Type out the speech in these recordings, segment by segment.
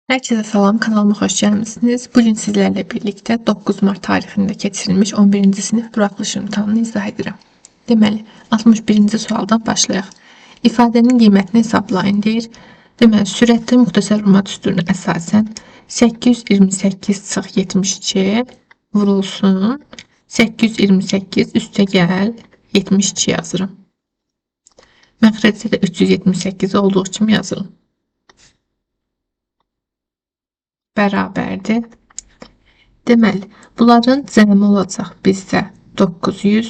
Herkese salam, kanalıma hoş gelmişsiniz. Bugün sizlerle birlikte 9 Mart tarihinde keçirilmiş 11. sınıf buraxılış imtahanını izah edirəm. Deməli, 61. sualdan başlayaq. İfadenin qiymətini hesablayın deyir. Deməli, sürətdə müxtəsər vurma düsturuna əsasən 828-72 vurulsun. 828 üstəgəl 72 yazırım. Məxrəcdə də 378 olduğu kimi yazırım. Bərabərdir. Deməli, bunların cəmi olacaq bizdə 900.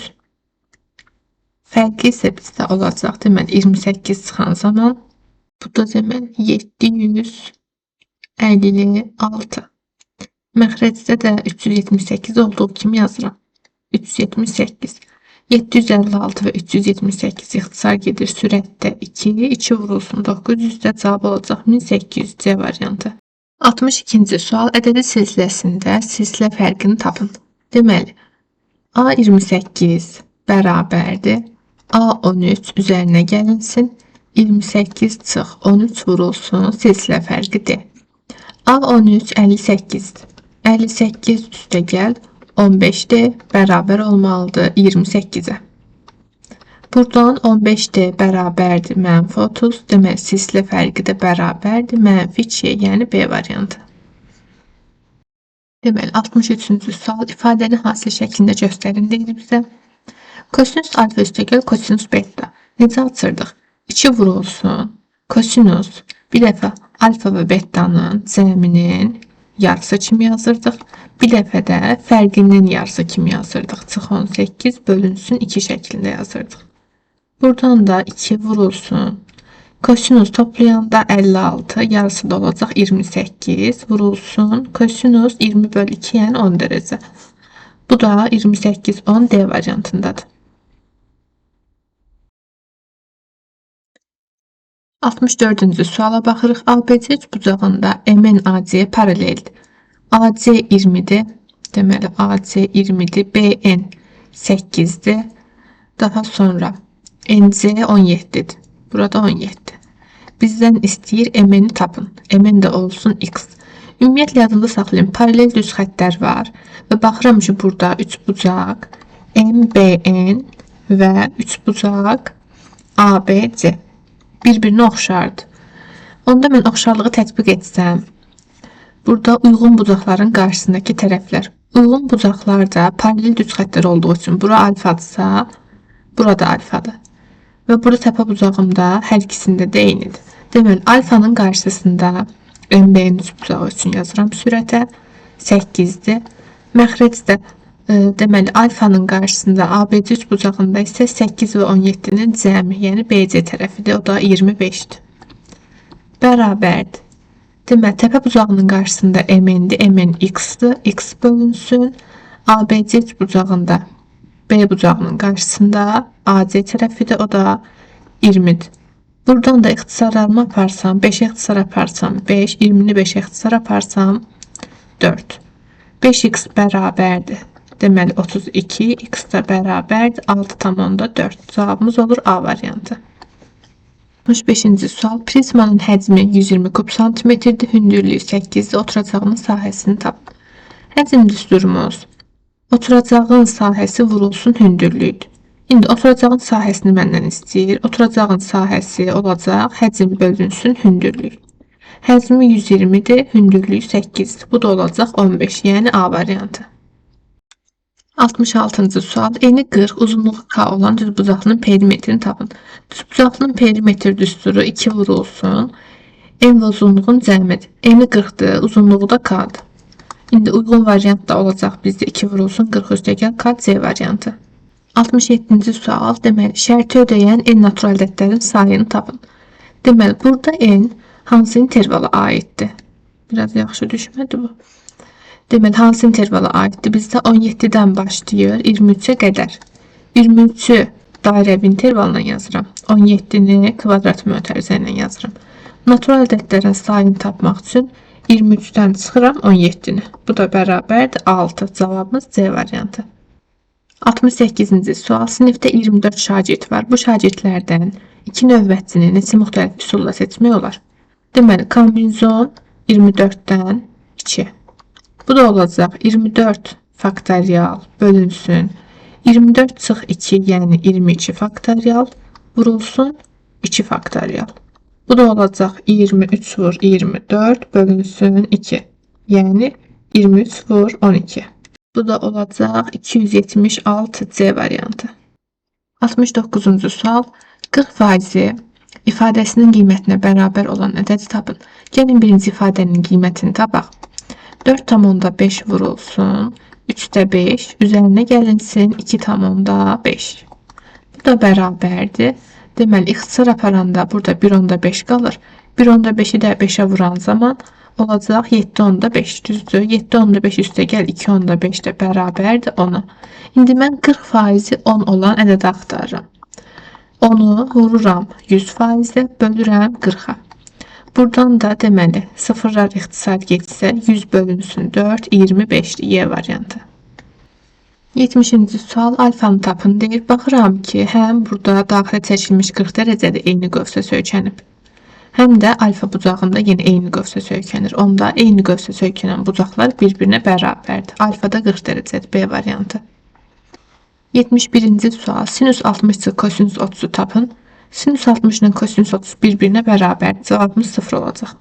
Fərqi isə bizdə olacaq. Deməli, 28 çıxan zaman bu da deməli 756. Məxrəcdə də 378 olduğu kimi yazıram. 378. 756 və 378 ixtisar gedir. Sürətdə 2 vurulsun 900-də cavab olacaq 1800 C variantı. 62. sual ədədi silsiləsində silsilə fərqini tapın. Deməli, A28 bərabərdir. A13 üzərinə gəlinsin. 28 çıx 13 vurulsun. Silsilə fərqi D. A13 58'dir. 58 üstə gəl 15'dir. Bərabər olmalıdır 28'ə. Buradan 15'də bərabərdir mənfi 30. Deməli, silsilə fərqi də bərabərdir mənfi 2, yəni B variantı. Deməli, 63-cü sual ifadəni hasil şəklində göstərin deyir bizə. Kosinus alfa üstəgəl kosinus beta. Necə açırdıq? 2 vurulsun. Kosinus bir dəfə alfa və betanın cəminin yarısı kimi yazırdıq. Bir dəfə də fərqinin yarısı kimi yazırdıq. Çıx 18 bölünsün 2 şəklində yazırdıq. Buradan da 2 vurulsun. Kosinus toplayanda 56, yarısı da olacaq 28 vurulsun. Kosinus 20 bölü 2 yəni 10 dərəcə. Bu da 28 10 D variantındadır. 64-cü suala baxırıq. ABC üçbucağında MN AC-yə paraleldir. AC 20'dir. Deməli AC 20'dir. BN 8'dir. Daha sonra NC 17'dir. Burada 17. Bizdən istəyir MN'i tapın. MN də olsun X. Ümumiyyətlə yadında saxlayın. Paralel düz xəttlər var. Və baxıram ki, burada üçbucaq MBN və üçbucaq ABC bir-birinə oxşardır. Onda mən oxşarlığı tətbiq etsəm, burada uyğun bucaqların qarşısındakı tərəflər. Uyğun bucaqlarda paralel düz xəttlər olduğu üçün bura alfadırsa, burada alfadır. Və burada təpə bucağımda hər ikisində də eynidir. Deməli, alfanın qarşısında MB'nin üçbucağı üçün yazıram sürətə 8'dir. Məxrəcdə deməli alfanın qarşısında ABC üçbucağında isə 8 və 17'nin cəmi, yəni BC tərəfidir. O da 25'dir. Bərabərdir. Deməli, təpə bucağının qarşısında MN'dir. MN X'dir. X bölünsün. ABC üçbucağında B bucağının qarşısında AC tərəfidir. O da 20'dir. Buradan da ixtisarlarımı aparsam, 5 ixtisar aparsam 5, 20'ni 5 ixtisar aparsam 4. 5x bərabərdir. Deməli 32, x də bərabərdir 6,4. Cavabımız olur A variantı. 65-ci sual. Prizmanın həcmi 120 kub santimetrdir, hündürlüyü 8'dir. Oturacağının sahəsini tap. Həcm düsturumuz oturacağın sahəsi vurulsun hündürlüydür. İndi oturacağın sahəsini məndən istəyir. Oturacağın sahəsi olacaq həcm bölünsün hündürlük. Həcmi 120'dir, hündürlüyü 8'dir. Bu da olacaq 15, yəni A variantı. 66-cı sual. Eni 40, uzunluğu K olan düzbucaqlının perimetrini tapın. Düzbucaqlının perimetr düsturu 2 vurulsun. En və uzunluğun cəmidir. Eni 40'dır, uzunluğu da K'dır. İndi uyğun variant da olacaq bizdə 2 vurulsun 40 üstəgəl K C variantı. 67-ci sual. Deməli, şərti ödəyən en natural ədədlərin sayını tapın. Deməli, burada en hansı intervala aiddir? Biraz yaxşı düşmədi bu. Deməli, hansı intervala aiddir? Bizdə 17'dən başlayır 23'ə qədər. 23'ü dairəvi intervalla yazıram. 17'ni kvadrat mötərizə ilə yazıram. Natural ədədlərin sayını tapmaq üçün 23'dən çıxıram 17'ni. Bu da bərabərdir 6. Cavabımız C variantı. 68-ci sual. Sinifdə 24 şagird var. Bu şagirdlərdən 2 növbətçini neçə müxtəlif üsulla seçmək olar? Deməli, kombinizon 24'dən 2. Bu da olacaq 24 faktorial bölünsün 24 çıx 2, yəni 22 faktorial vurulsun 2 faktorial. Bu da olacaq 23 vur 24 bölünsün 2, yəni 23 vur 12. Bu da olacaq 276C variantı. 69-cu sual. 40% ifadəsinin qiymətinə bərabər olan ədədi tapın. Gəlin birinci ifadənin qiymətini tapaq. 4,5 vurulsun 3'də 5, üzərinə gəlinsin 2,5. Bu da bərabərdir. Deməli, ixtisar aparanda burada 1,5 qalır. 1,5'i də 5'ə vuran zaman olacaq 7,5 düzdür. 7,5 üstə gəl 2,5 də bərabərdir 10'a. İndi mən 40% 10 olan ədədi axtarıram. 10'u vururam 100%, bölürəm 40'a. Buradan da deməli sıfırlar ixtisar getsə 100 bölünsün 4, 25'dir Y variantı. 70-ci sual alfanı tapın deyir. Baxıram ki, həm burada daxilə çəkilmiş 40 dərəcədə eyni qövsə söykənib. Həm də alfa bucağında yenə eyni qövsə söykənir. Onda eyni qövsə söykənən bucaqlar bir-birinə bərabərdir. Alfa da 40 dərəcədir B variantı. 71-ci sual. Sinüs 60 kosinüs 30'u tapın. Sinüs 60 ilə kosinüs 30 bir-birinə bərabərdir. Cavabımız 0 olacaq.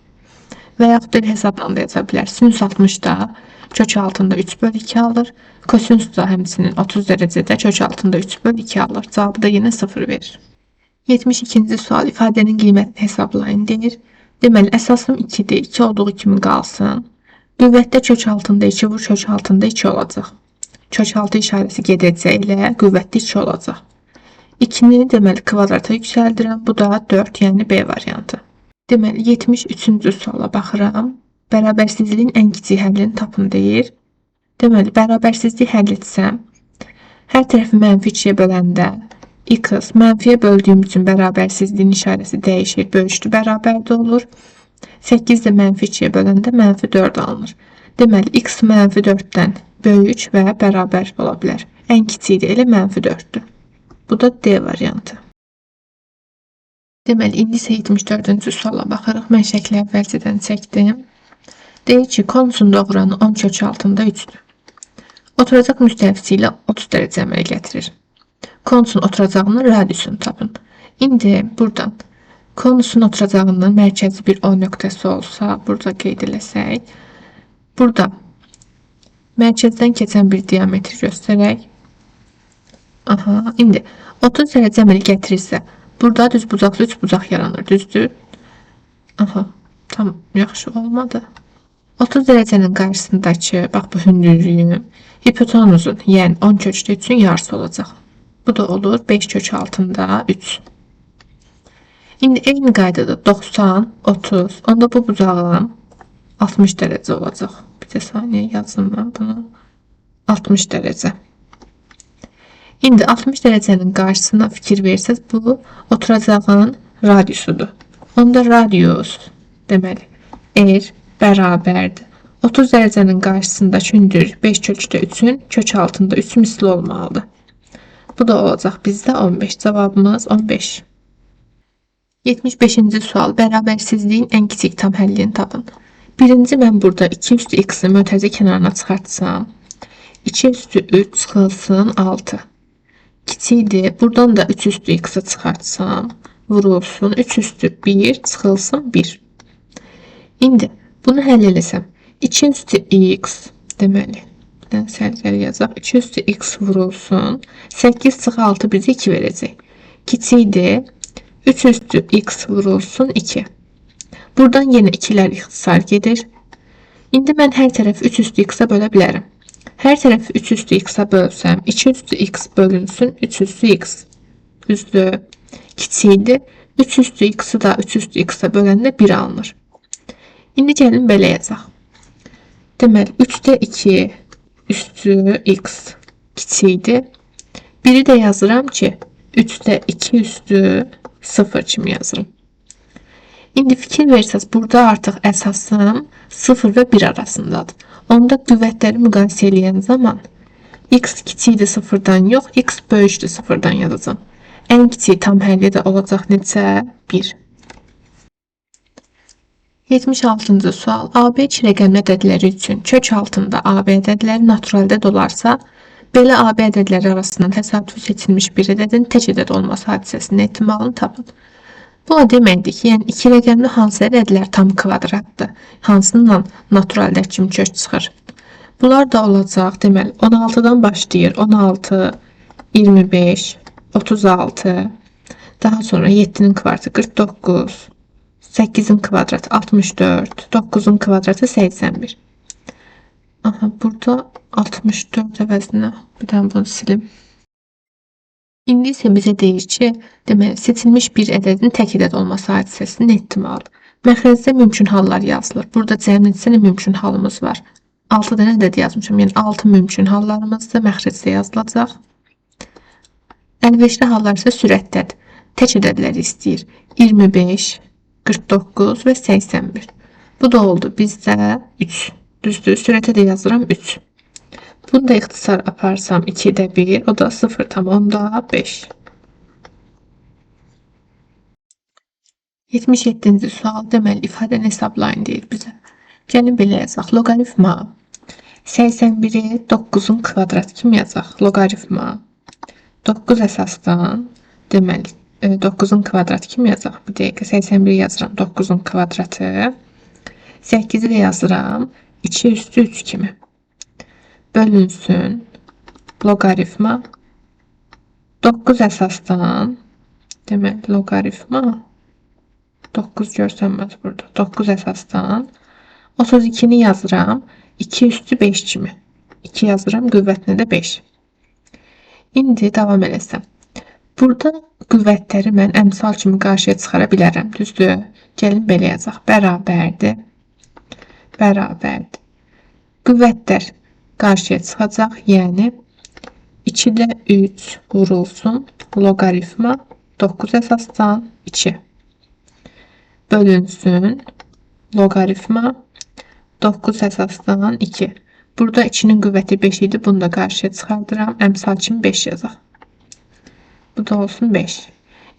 Və yaxud da hesabla da yaza bilər. Sinüs 60 da kök altında 3 bölü 2 alır. Kosinüs da həmçinin 30 dərəcədə kök altında 3 bölü 2 alır. Cavabı da yenə 0 verir. 72-ci sual. İfadənin qiymətini hesablayın deyir. Deməli, əsasım 2'dir. 2 olduğu kimi qalsın. Qüvvətdə kök altında 2 vur, kök altında 2 olacaq. Kök altı işarəsi gedəcək ilə qüvvətli 2 olacaq. 2'ni deməli kvadrata yüksəldirəm. Bu da 4, yəni B variantı. Deməli, 73-cü suala baxıram. Bərabərsizliyin ən kiçik həllini tapın deyir. Deməli, bərabərsizliyi həll etsəm, hər tərəfi mənfi 2'yə böləndə x mənfiyə böldüyüm üçün bərabərsizliyin işarəsi dəyişir, bölüşdü bərabərdə olur. 8 də mənfi 2'yə böləndə mənfi 4 alınır. Deməli, x mənfi 4'dən böyük və bərabər ola bilər. Ən kiçiyi də elə mənfi 4'dür. Bu da D variantı. Deməli, indi isə 74-cü suala baxırıq. Mən şəkli əvvəlcədən çəkdim. Deyir ki, konusun doğranı 10 kök altında 3'dür. Oturacaq müstəvisi ilə 30 dərəcə əmələ gətirir. Konusun oturacağının radiusunu tapın. İndi buradan konusun oturacağının mərkəzi bir O nöqtəsi olsa, burada qeyd eləsək, burada mərkəzdən keçən bir diametri göstərək. Aha, indi 30 dərəcə əmələ gətirirsə, burada düz bucaqlı 3 bucaq yaranır, düzdür? Aha, tam yaxşı olmadı. 30 dərəcənin qarşısındakı, bax bu hündürlüyün hipotenuzun, yəni 10 kökdə 3'ün yarısı olacaq. Bu da olur 5 kök altında 3. İndi eyni qaydada 90, 30, onda bu bucağım 60 dərəcə olacaq. Bir də saniyə yazım mən bunu. 60 dərəcə. İndi 60 dərəcənin qarşısına fikir versəz, bu oturacağın radiusudur. Onda radius deməli R bərabərdir. 30 dərəcənin qarşısında hündür 5 kökdə 3'ün kök altında 3 misli olmalıdır. Bu da olacaq bizdə 15. Cavabımız 15. 75-ci sual. Bərabərsizliyin ən kiçik tam həllini tapın. Birinci mən burada 2 üstü x'i mötərizə kənarına çıxartsam, 2 üstü 3 çıxılsın 6. Kiçikdir. Buradan da 3 üstü x'i çıxartsam, vurulsun 3 üstü 1 çıxılsın 1. İndi bunu həll eləsəm, 2 üstü x deməli, sərgəli yazaq, 2 üstü x vurulsun, 8 çıx 6 bizə 2 verəcək. Kiçikdir, 3 üstü x vurulsun 2. Buradan yenə 2'lər ixtisar gedir. İndi mən hər tərəfi 3 üstü x'a bölə bilərəm. Hər tərəfi 3 üstü x'a bölsəm, 2 üstü x bölünsün 3 üstü x. Düzdür. Kiçikdir, 3 üstü x'ı da 3 üstü x'a böləndə 1 alınır. İndi gəlin belə yazaq. Deməli, 3'də 2 üstü x kiçikdir. 1'i də yazıram ki, 3'də 2 üstü 0 kimi yazırım. İndi fikir versəz, burada artıq əsasım 0 və 1 arasındadır. Onda qüvvətləri müqayisə eləyən zaman x kiçikdir 0'dan yox, x böyükdür 0'dan yazacağım. Ən kiçik tam həlli də olacaq necə? 1. 76-cı sual. AB iki rəqəmli ədədləri üçün kök altında AB ədədləri naturaldə ədəd olarsa, belə AB ədədləri arasından təsadüfi seçilmiş bir ədədin tək ədəd olması hadisəsinin ehtimalını tapın. Bu o deməkdir ki, yəni iki rəqəmli hansı ədədlər tam kvadratdır, hansından naturaldə kimi kök çıxır. Bunlar da olacaq, deməli 16-dan başlayır. 16, 25, 36, daha sonra 7'nin kvadratı 49, 8'in kvadratı 64, 9'un kvadratı 81. Aha, burada 64 əvəzinə bir tane bunu silim. İndi isə bizə deyir ki, deməli seçilmiş bir ədədin tək ədəd olması hadisəsinin ehtimalı. Məxrəcdə mümkün hallar yazılır. Burada cəmi neçə mümkün halımız var? 6 dənə ədəd yazmışam. Yəni 6 mümkün hallarımızda məxrəcdə yazılacaq. Əlverişli hallar isə sürətdədir. Tək ədədləri istəyir. 25, 49 və 81. Bu da oldu bizdə 3. Düzdür. Sürətə də yazıram 3. Bunu da ixtisar aparsam 2'də 1, o da 0,5. 77-ci sual, deməli ifadəni hesablayın deyir bizə. Gəlin belə yazaq. Loqaritma 81'i 9'un kvadratı kimi yazaq. Loqaritma 9 əsasdan, deməli 9'un kvadratı kimi yazaq. Bir dəqiqə 81 yazıram 9'un kvadratı. 8'i də yazıram 2 üstü 3 kimi. Bölünsün loqaritma 9 əsasdan, demək loqaritma 9 görsənməz burada. 9 əsasdan 32'ni yazıram 2 üstü 5 kimi. 2 yazıram, qüvvətinə də 5. İndi davam eləsəm. Burada qüvvətləri mən əmsal kimi qarşıya çıxara bilərəm. Düzdür? Gəlin belə yazaq. Bərabərdir. Bərabərdir. Qüvvətlər qarşıya çıxacaq. Yəni 2'də 3 vurulsun loqaritma 9 əsasdan 2. Bölünsün loqaritma 9 əsasdan 2. Burada 2'nin qüvvəti 5 idi. Bunu da qarşıya çıxardıram. Əmsal kimi 5 yazaq. Bu da olsun 5.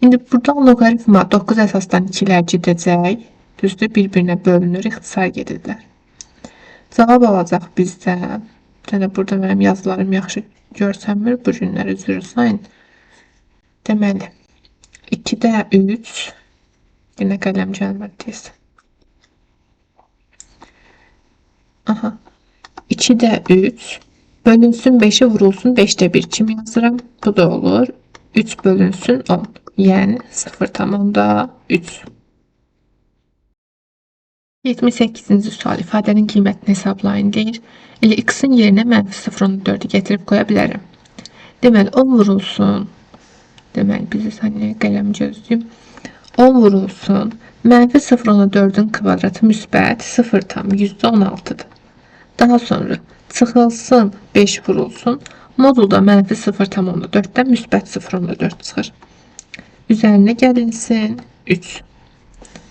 İndi buradan loqaritma 9 əsasdan 2'lər gedəcək. Düzdür? Bir-birinə bölünür. İxtisar gedirlər. Cavab alacaq bizdə. Yəni burada mənim yazılarım yaxşı görsənmir. Bu günlər üzr sayın. Deməli 2'də 3. Yine qələm gəlmədi tez. Aha. 2'də 3. Bölünsün 5'e vurulsun 5'te 1 kimi yazıram. Bu da olur. 3 bölünsün 10. Yəni 0,3. 78-ci sual ifadənin qiymətini hesablayın deyir. Elə x-in yerinə -0,4'ü getirib qoya bilərəm. Deməli 10 vurulsun. Deməli bizi saniyə qələm gözləyim. 10 vurulsun. -0,4'ün kvadratı müsbət 0,16'dır. Daha sonra çıxılsın 5 vurulsun. Modulda -0,4'dən müsbət 0,4 çıxır. Üzərinə gəlinsin 3.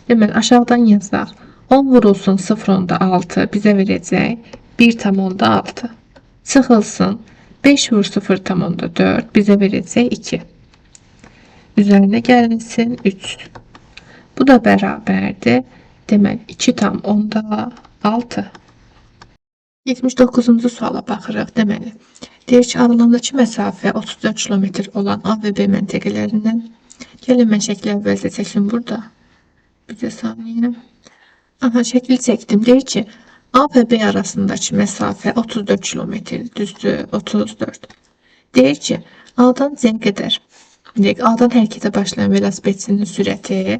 Deməli aşağıdan yazaq. 10 vurulsun 0,6 bizə verəcək 1,6. Çıxılsın 5 vur 0,4 bizə verəcək 2. Üzərinə gəlinsin 3. Bu da bərabərdir. Deməli 2,6. 79-cu suala baxırıq. Deməli deyir ki, aralarındakı məsafə 34 kilometr olan A və B məntəqələrindən. Gəlin mən şəkli əvvəlcə çəkim burada. Bir də saniyə. Aha, şəkli çəkdim. Deyir ki, A və B arasındakı məsafə 34 kilometrdir. Düzdür, 34. Deyir ki, A'dan Z qədər. A'dan hərəkətə başlayan velosipedçinin sürəti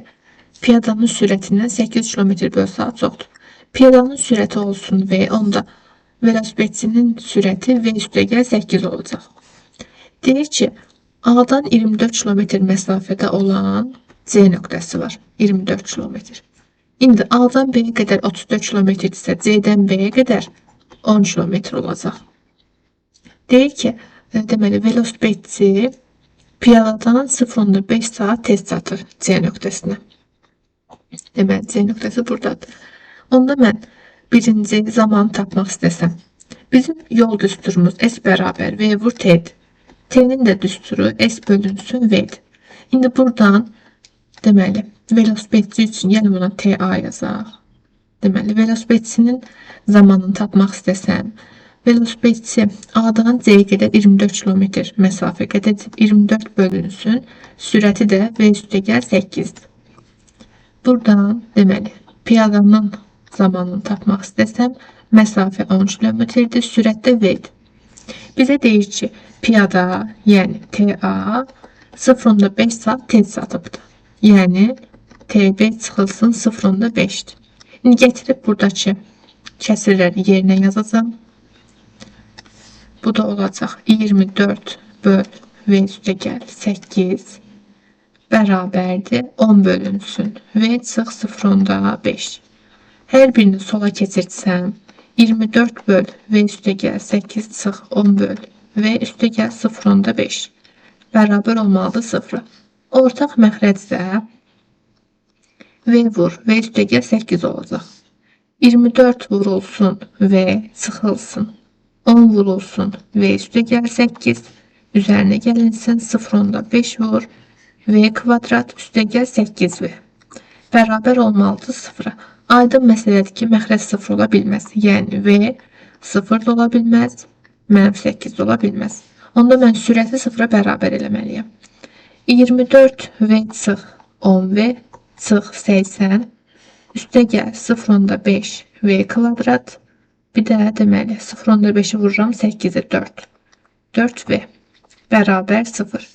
piyadanın sürətindən 8 km bölü saat çoxdur. Piyadanın sürəti olsun V, onda velosipedçinin sürəti V üstəgəl 8 olacaq. Deyir ki, A'dan 24 kilometr məsafədə olan C nöqtəsi var. 24 kilometr. İndi A'dan B'yə qədər 34 kilometr isə C'dən B'yə qədər 10 kilometr olacaq. Deyir ki, deməli velosipedçi piyadadan 0,5 saat tez çatır C nöqtəsinə. Deməli C nöqtəsi buradadır. Onda mən birinci zaman tapmaq istəsəm, bizim yol düsturumuz S bərabər V vur T'dir. T'nin də düsturu S bölünsün V'dir. İndi buradan deməli velosipedçi üçün yəni buna TA yazaq. Deməli, velosipedçinin zamanını tapmaq istəsəm, velosipedçi A-dan C-yə qədər 24 kilometr məsafə qət edib, 24 bölünsün, sürəti də V üstə gəl 8-dir. Buradan, deməli, piyadanın zamanını tapmaq istəsəm, məsafə 10 kilometrdir, sürət də V-dir. Bizə deyir ki, piyada, yəni TA 0.5 saat tez satıbdır. Yəni TB çıxılsın 0.5'dir. İndi gətirib buradakı kəsirləri yerinə yazacağım. Bu da olacaq 24 böl V üstə gəl 8 bərabərdir 10 bölünsün V çıx 0.5. Hər birini sola keçirsəm 24 böl V üstə gəl 8 çıx 10 böl V üstə gəl 0.5 bərabər olmalıdır 0. Ortaq məxrəcdə V vur V üstə gəl 8 olacaq. 24 vurulsun V çıxılsın. 10 vurulsun V üstə gəl 8. Üzərinə gəlinsin 0.5 vur V kvadrat üstə gəl 8V. Bərabər olmalıdır 0'a. Aydın məsələdir ki, məxrəc 0 ola bilməz. Yəni V 0 da ola bilməz, -8 də ola bilməz. Onda mən sürəti 0'a bərabər eləməliyəm. 24 V çıx 10V çıx 80 üstə gəl 0.5 V kvadrat. Bir də deməli 0.5'i vururam 8'e 4. 4V bərabər 0.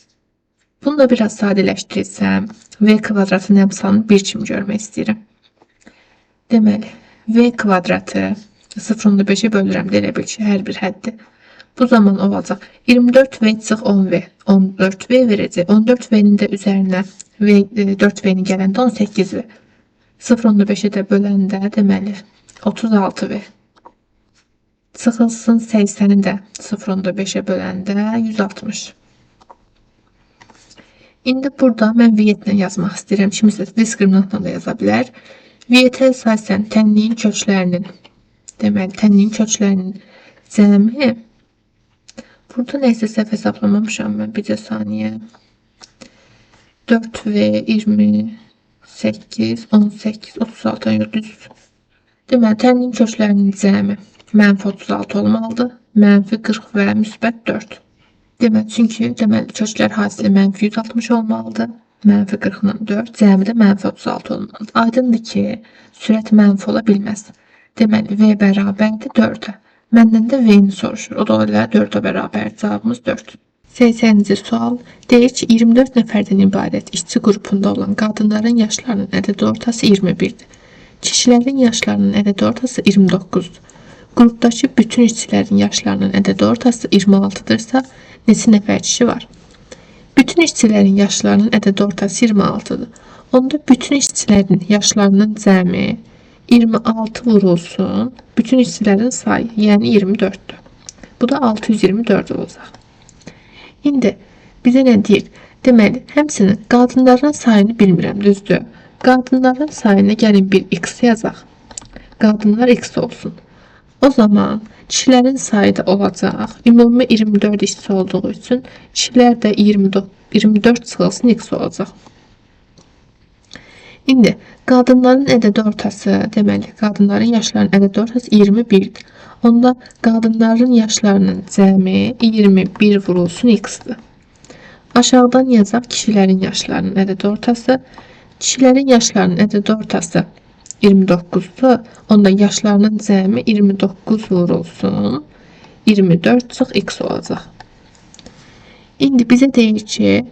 Bunu da biraz sadələşdirirsəm, V kvadratın əmsalını 1 kimi görmək istəyirəm. Deməli, V kvadratı 0.5'e bölürəm, elə bil ki, hər bir həddi. Bu zaman olacaq 24V çıx 10V. 14V verəcək. 14V'nin də üzərinə 4V'nin gələndə 18V. 0.5'e də böləndə deməli 36V. Çıxılsın 80'i də 0.5'e böləndə 160. İndi burada mən vietlə yazmaq istəyirəm. Kimisə diskriminantla da yaza bilər. Vietə əsasən tənliyin köklərinin, deməli tənliyin köklərinin cəmi. Burada neysə səhv hesablamamışam mən, bircə saniyə. 4V 28, 18, 36 düz. Deməli tənliyin köklərinin cəmi -36 olmalıdır. -40 və -4. Deməli, çünki deməli köklər hasili -160 olmalıdır. -40 ilə 4, cəmi də -36 olmalıdır. Aydındır ki, sürət mənfi ola bilməz. Deməli, V bərabərdir 4'ə. Məndən də V-ni soruşur. O da elə 4'ə bərabər. Cavabımız 4. 80-ci sual. Deyir ki, 24 nəfərdən ibarət işçi qrupunda olan qadınların yaşlarının ədəd ortası 21'dir. Kişilərin yaşlarının ədəd ortası 29'dur. Qrupdakı bütün işçilərin yaşlarının ədəd ortası 26'dırsa, neçə nəfər kişi var? Bütün işçilərin yaşlarının ədəd ortası 26'dır. Onda bütün işçilərin yaşlarının cəmi 26 vurulsun, bütün işçilərin sayı, yəni 24'dür. Bu da 624 olacaq. İndi bizə nə deyir? Deməli, həmçinin qadınların sayını bilmirəm, düzdür. Qadınların sayına gəlin bir x yazaq. Qadınlar x olsun. O zaman kişilərin sayı da olacaq. Ümumi 24 işçi olduğu üçün kişilər də 24 çıxılsın x olacaq. İndi qadınların ədəd ortası, deməli, qadınların yaşlarının ədəd ortası 21'dir. Onda qadınların yaşlarının cəmi 21 vurulsun x-dir. Aşağıdan yazaq kişilərin yaşlarının ədəd ortası. Kişilərin yaşlarının ədəd ortası 29'dur. Onda yaşlarının cəmi 29 vurulsun 24 çıx x olacaq. İndi bizə deyir ki,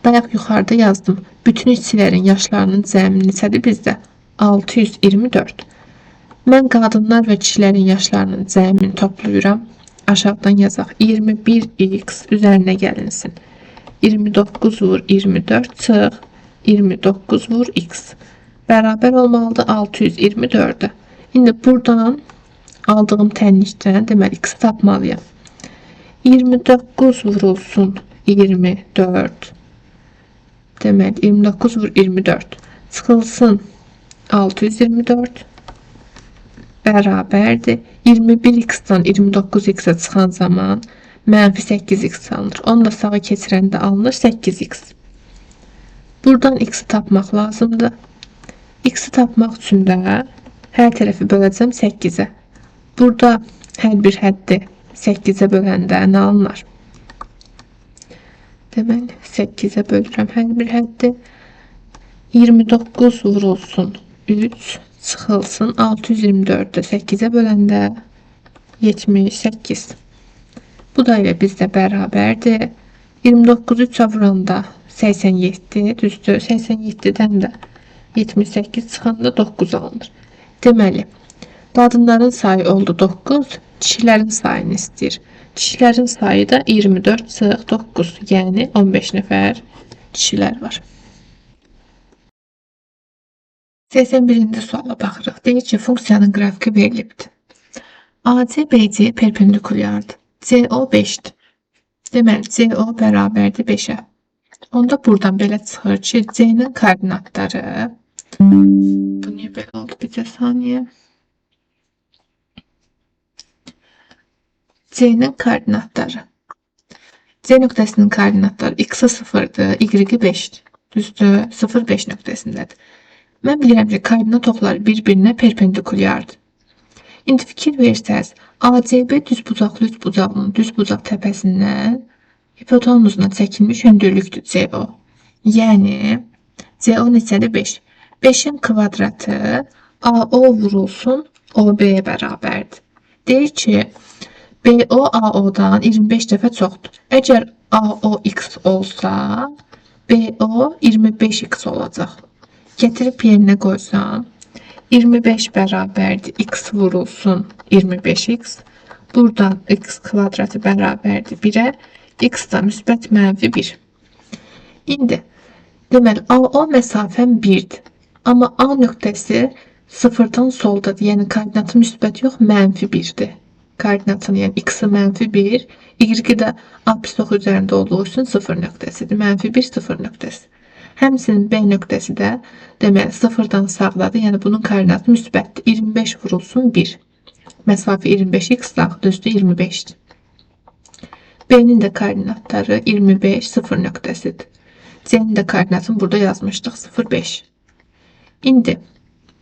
bayaq yuxarıda yazdım. Bütün işçilərin yaşlarının cəmi neçədir bizdə? 624. Mən qadınlar və kişilərin yaşlarının cəmini toplayıram. Aşağıdan yazaq. 21x üzərinə gəlinsin. 29 vur 24 çıx 29 vur x. Bərabər olmalıdır 624'ə. İndi buradan aldığım tənlikdən deməli x tapmalıyam. 29 vurulsun 24. Deməli 29 vur 24. Çıxılsın 624. Bərabərdir. 21x-dan 29x-ə çıxan zaman -8x alınır. Onu da sağa keçirəndə alınır 8x. Buradan x-i tapmaq lazımdır. X-i tapmaq üçün də Hər tərəfi böləcəm 8-ə. Burada hər bir həddi 8-ə böləndə nə alınır? Deməli 8-ə bölürəm hər bir həddi. 29 vurulsun 3 çıxılsın 624'ü 8'e böləndə 78. Bu da ile bizdə bərabərdir. 29'u 3'e vuranda 87 düzdür. 87'den de 78 çıxanda 9 alınır. Deməli, qadınların sayı oldu 9, kişilərin sayını istəyir. Kişilərin sayı da 24 çıxıq 9, yəni 15 nəfər kişilər var. 81-ci suala baxırıq. Deyir ki, funksiyanın qrafiki verilibdir. AC BC perpendikulyardır. CO 5'dir. Deməli, CO bərabərdir 5'ə. Onda buradan belə çıxır ki, C'nin koordinatları, bu niyə belə oldu? Bir saniyə. C'nin koordinatları. C nöqtəsinin koordinatları x-i 0'dır, y-i 5'dir. Düzdür, 0, 5 nöqtəsindədir. Mən bilirəm ki, koordinat oxları bir-birinə perpendikulyardır. İndi fikir versəz, ACB düzbucaqlı üçbucağının düzbucaq təpəsindən hipotenuzuna çəkilmiş hündürlükdür CO. Yəni, CO neçədir? 5. 5'in kvadratı AO vurulsun OB'ye bərabərdir. Deyir ki, BO AO'dan 25 dəfə çoxdur. Əgər AO x olsa, BO 25x olacaq. Getirip yerine koysam 25 bərabərdir x vurulsun 25x. Buradan x kvadratı bərabərdir 1'ə. X da müsbət mənfi 1. İndi deməli AO məsafəm 1'dir. Amma A nöqtəsi 0'dan soldadır. Yəni koordinatı müsbət yox, mənfi 1'dir. Koordinatını yəni x-i mənfi 1, y-i də apsisox üzərində olduğu üçün 0 nöqtəsidir. Mənfi 1, 0 nöqtəsi. Həmçinin B nöqtəsi də deməli 0'dan sağdadır. Yəni bunun koordinatı müsbətdir. 25 vurulsun 1. Məsafə 25x sağ, düzdür 25'dir. B'nin de koordinatları 25, 0 nöqtəsidir. C'nin de koordinatını burada yazmışdıq 0, 5. İndi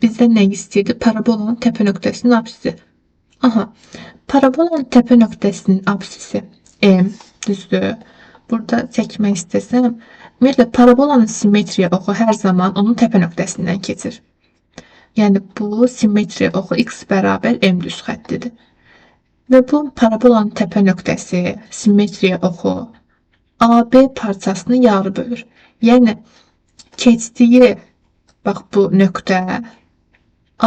bizdən nə istəyirdi? Parabolanın təpə nöqtəsinin apsisi. Aha, parabolanın təpə nöqtəsinin apsisi M, düzdür. Burada çəkmək istəsəm, ümumiyyətlə parabolanın simmetriya oxu hər zaman onun təpə nöqtəsindən keçir. Yəni bu simmetriya oxu x bərabər M düz xəttidir. Və bu parabolanın təpə nöqtəsi, simmetriya oxu AB parçasını yarı bölür. Yəni keçdiyi bax bu nöqtə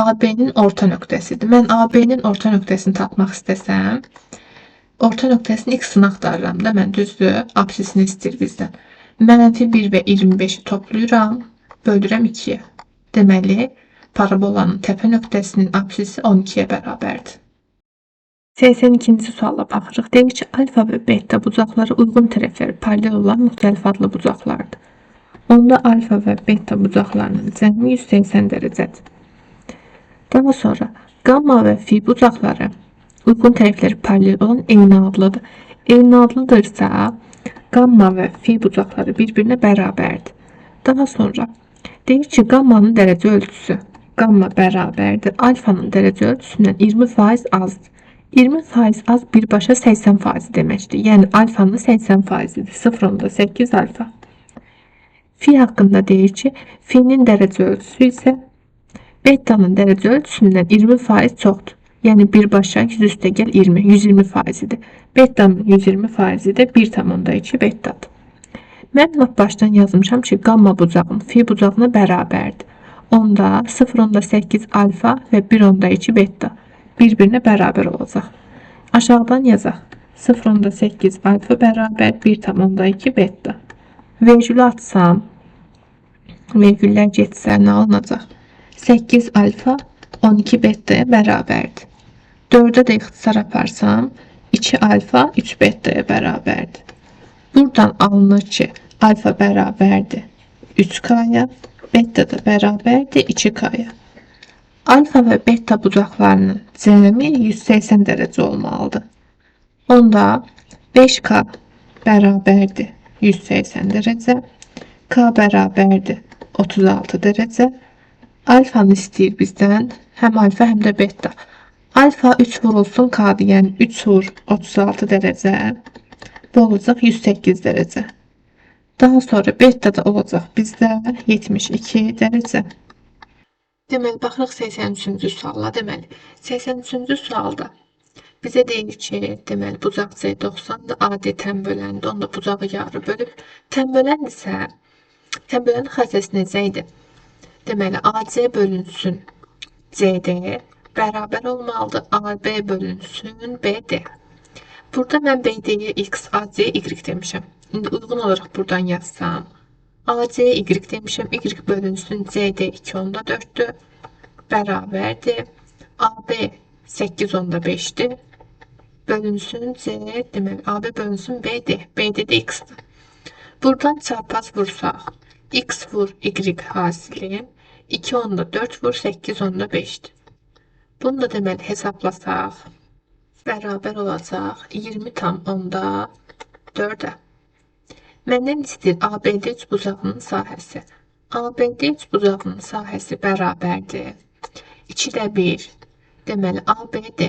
AB'nin orta nöqtəsidir. Mən AB'nin orta nöqtəsini tapmaq istəsəm, orta nöqtəsini x-ini axtarıram da mən, düzdür, apsisini istəyir bizdən. Mənfi 1 və 25'i toplayıram, bölürəm 2'yə. Deməli, parabolanın təpə nöqtəsinin apsisi 12'yə bərabərdir. 82-ci suala baxırıq. Deyir ki, alfa və beta bucaqları uyğun tərəfləri paralel olan müxtəlif adlı bucaqlardır. Onda alfa və beta bucaqlarının cəmi 180 dərəcədir. Daha sonra gamma və fi bucaqları uyğun tərəfləri paralel olan eyni adlıdır. Eyni adlıdırsa gamma və fi bucaqları bir-birinə bərabərdir. Daha sonra deyir ki, gammanın dərəcə ölçüsü gamma bərabərdir alfanın dərəcə ölçüsündən 20% azdır. 20% az birbaşa 80% deməkdir. Yəni alfanın 80%'dir. 0.8 alfa. Fi haqqında deyir ki, fi'nin dərəcə ölçüsü isə beta'nın dərəcə ölçüsündən 20% çoxdur. Yəni birbaşa 100 üstə gəl 20, 120%'dir. Beta'nın 120%'i də 1,2 beta'dır. Mən lap başdan yazmışam ki, gamma bucağın fi bucağına bərabərdir. Onda 0,8 alfa və 1,2 beta bir-birinə bərabər olacaq. Aşağıdan yazaq. 0,8 alfa bərabər 1,2 beta. Vergülü atsam, vergüllər getsə nə alınacaq? 8 alfa 12 beta'ya bərabərdir. 4'ə də ixtisar aparsam 2 alfa 3 beta'ya bərabərdir. Buradan alınır ki, alfa bərabərdir 3K'ya, beta da bərabərdir 2K'ya. Alfa və beta bucaqlarının cəmi 180 dərəcə olmalıdır. Onda 5K bərabərdir 180 dərəcə, K bərabərdir 36 dərəcə. Alfanı istəyir bizdən Həm alfa, həm də beta. Alfa 3 vurulsun k-dır, yəni 3 vur 36 dərəcə. Bu olacaq 108 dərəcə. Daha sonra beta da olacaq bizdə 72 dərəcə. Deməli, baxırıq 83-cü suala. Deməli, 83-cü sualda bizə deyir ki, deməli, bucaq C 90-dır, AD tən böləndir, onda bucağı yarı bölüb. Tən böləndirsə, tən bölənin xassəsi necə idi? Deməli, AC bölünsün CD bərabər olmalıdır, AB bölünsün BD. Burada mən BD-yə X, AC-yə Y demişəm. İndi uyğun olaraq buradan yazsam, AC-yə Y demişəm, Y bölünsün CD 2/4-dür, bərabərdir. AB 8/5-dir. Bölünsün C, deməli AB bölünsün BD. BD də X-dir. Buradan çarpaz vursaq, X vur Y hasili 2/4 vur 8/5'dir. Bunu da deməli hesablasaq, bərabər olacaq 20/4'ə. Məndən istəyir ABD üçbucağının sahəsi. ABD üçbucağının sahəsi bərabərdir 2/1. Deməli ABD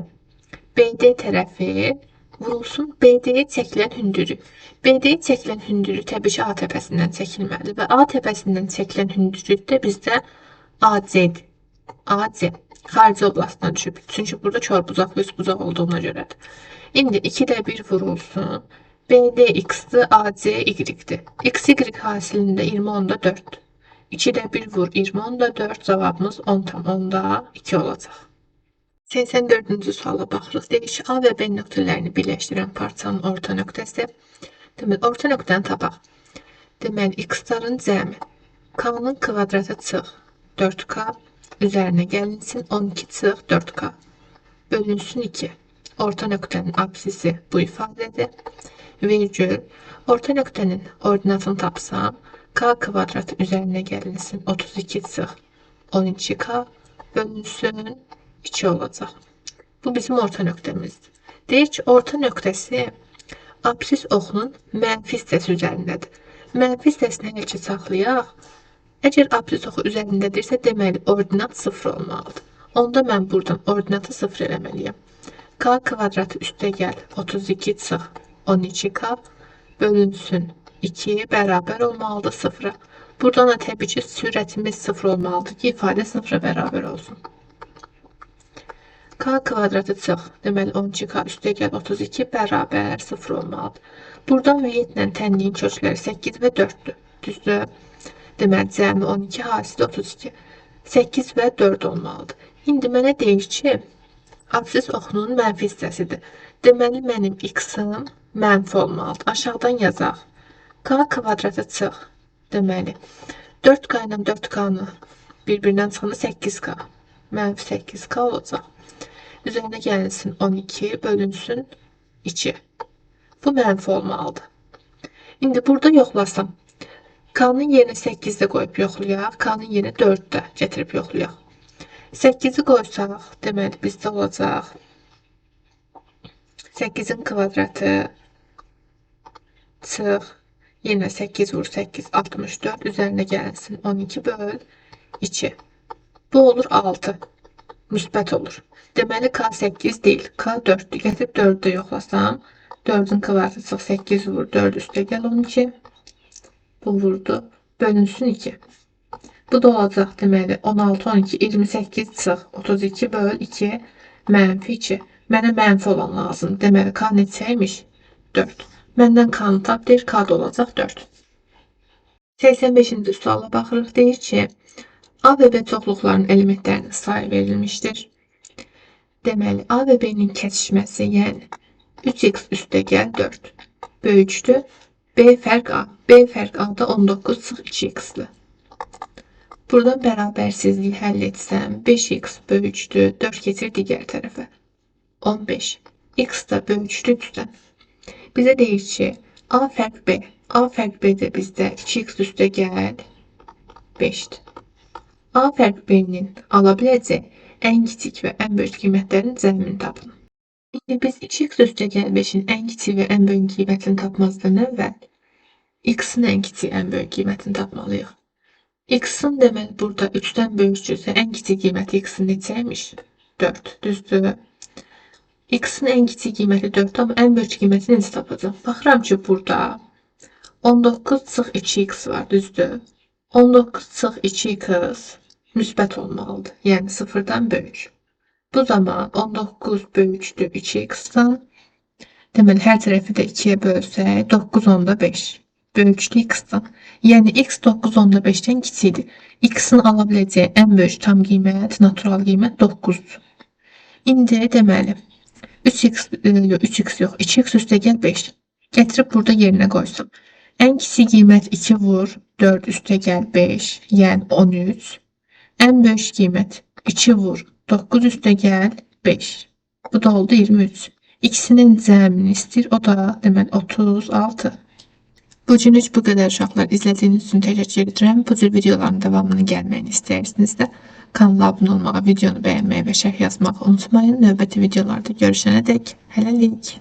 BD tərəfi vurulsun BD-yə çəkilən hündürlük. BD-yə çəkilən hündürlük təbii ki A təpəsindən çəkilməlidir və A təpəsindən çəkilən hündürlük də bizdə AC-dir. AC xarici oblastına düşüb. Çünki burada çarpbucaqlı üçbucaq olduğuna görədir. İndi 2/1 vurulsun. BD X-dir, AC Y-dir. X, Y hasilində 20/4. 2/1 vur 20/4. Cavabımız 10/2 olacaq. 84-cü suala baxırıq. Deyir ki, A və B nöqtələrini birləşdirən parçanın orta nöqtəsi. Deməli, orta nöqtəni tapaq. Deməli, X-ların cəmi. K-nın kvadratı çıx 4K. Üzərinə gəlinsin 12 çıx 4K. Bölünsün 2. Orta nöqtənin absisi bu ifadədir. Virgül. Orta nöqtənin ordinatını tapsam, K kvadratı üzərinə gəlinsin 32 çıx 12K. Bölünsün 2 olacaq. Bu bizim orta nöqtəmizdir. Deyir ki, orta nöqtəsi absis oxunun mənfi hissəsi üzərindədir. Mənfi hissəsini hələ ki saxlayaq. Əgər absis oxu üzərindədirsə, deməli ordinat 0 olmalıdır. Onda mən buradan ordinatı 0 eləməliyəm. K kvadratı üstə gəl 32 çıx 12K bölünsün 2 bərabər olmalıdır 0-a. Buradan da təbii ki sürətimiz 0 olmalıdır ki, ifadə 0-a bərabər olsun. K kvadratı çıx, deməli 12K üstə gəl 32 bərabər 0 olmalıdır. Buradan ümumiyyətlə tənliyin kökləri 8 və 4-dür. Düzdür? Deməli cəmi 12 hasili 32. 8 və 4 olmalıdır. İndi mənə deyir ki, absis oxunun mənfi hissəsidir. Deməli mənim X-ım mənfi olmalıdır. Aşağıdan yazaq. K kvadratı çıx. Deməli 4K ilə 4K-nı bir-birindən çıxanda 8K. Mənfi 8K olacaq. Üzərinə gəlinsin 12 bölünsün 2. Bu mənfi olmalıdır. İndi burada yoxlasam. K-nın yerinə 8-də qoyub yoxlayaq. K-nın yerinə 4-də gətirib yoxlayaq. 8-i qoysaq, deməli bizdə olacaq 8-in kvadratı çıx. Yenə 8 vur 8, 64. Üzərinə gəlinsin 12 böl 2. Bu olur 6. Müsbət olur. Deməli K 8 deyil, K 4'dür. Gətirib 4'də yoxlasam, 4'ün kvadratı çıx 8 vur 4 üstə gəl 12. Bu vurdu. Bölünsün 2. Bu da olacaq deməli 16, 12, 28 çıx 32 böl 2 mənfi 2. Mənə mənfi olan lazım. Deməli K neçəymiş? 4. Məndən K-nı tap deyir, K da olacaq 4. 85-ci suala baxırıq. Deyir ki, A və B çoxluqlarının elementlərinin sayı verilmişdir. Deməli A və B-nin kəsişməsi, yəni 3x üstə gəl 4 böyükdür. B fərq A. B fərq A-da 19 çıx 2x-dir. Buradan bərabərsizliyi həll etsəm, 5x böyükdür, 4 keçir digər tərəfə. 15. X da böyükdür 3-dən. Bizə deyir ki, A fərq B. A fərq B də bizdə 2x üstə gəl 5-dir. A fərq B-nin ala biləcək ən kiçik və ən böyük qiymətlərin cəmini tapın. İndi biz 2x üstə gəl 5-in ən kiçik və ən böyük qiymətini tapmazdan əvvəl x-in ən kiçik, ən böyük qiymətini tapmalıyıq. X'in deməli burada 3-dən böyükdürsə, ən kiçik qiyməti X'in neçəymiş? 4, düzdür? X'in ən kiçik qiyməti 4, amma ən böyük qiyməti necə tapacağam? Baxıram ki, burada 19-2x var, düzdür? 19-2x müsbət olmalıdır. Yəni 0-dan böyük. Bu zaman 19 böyükdür 2x-dan. Deməli, hər tərəfi də 2-yə bölsək, 9 onda 5. Böyükdür x-dan. Yəni, x 9 onda 5-dən kiçikdir. X-in ala biləcəyi ən böyük tam qiymət, natural qiymət 9-dur. İndi deməli, 3x yox, 2x üstəgəl 5. Gətirib burada yerinə qoysam. Ən kiçik qiymət 2 vur, 4 üstəgəl 5, yəni 13. Ən böyük qiymət 2 vur, 9 üstəgəl 5. Bu da oldu 23. İkisinin cəmini istəyir, o da deməli 36. Bugünlük bu qədər uşaqlar. İzlədiyiniz üçün təşəkkür edirəm. Bu cür videoların davamını gəlməyini istəyirsinizsə, kanala abunə olmağı, videonu bəyənməyi və şərh yazmağı unutmayın. Növbəti videolarda görüşənədək hələlik.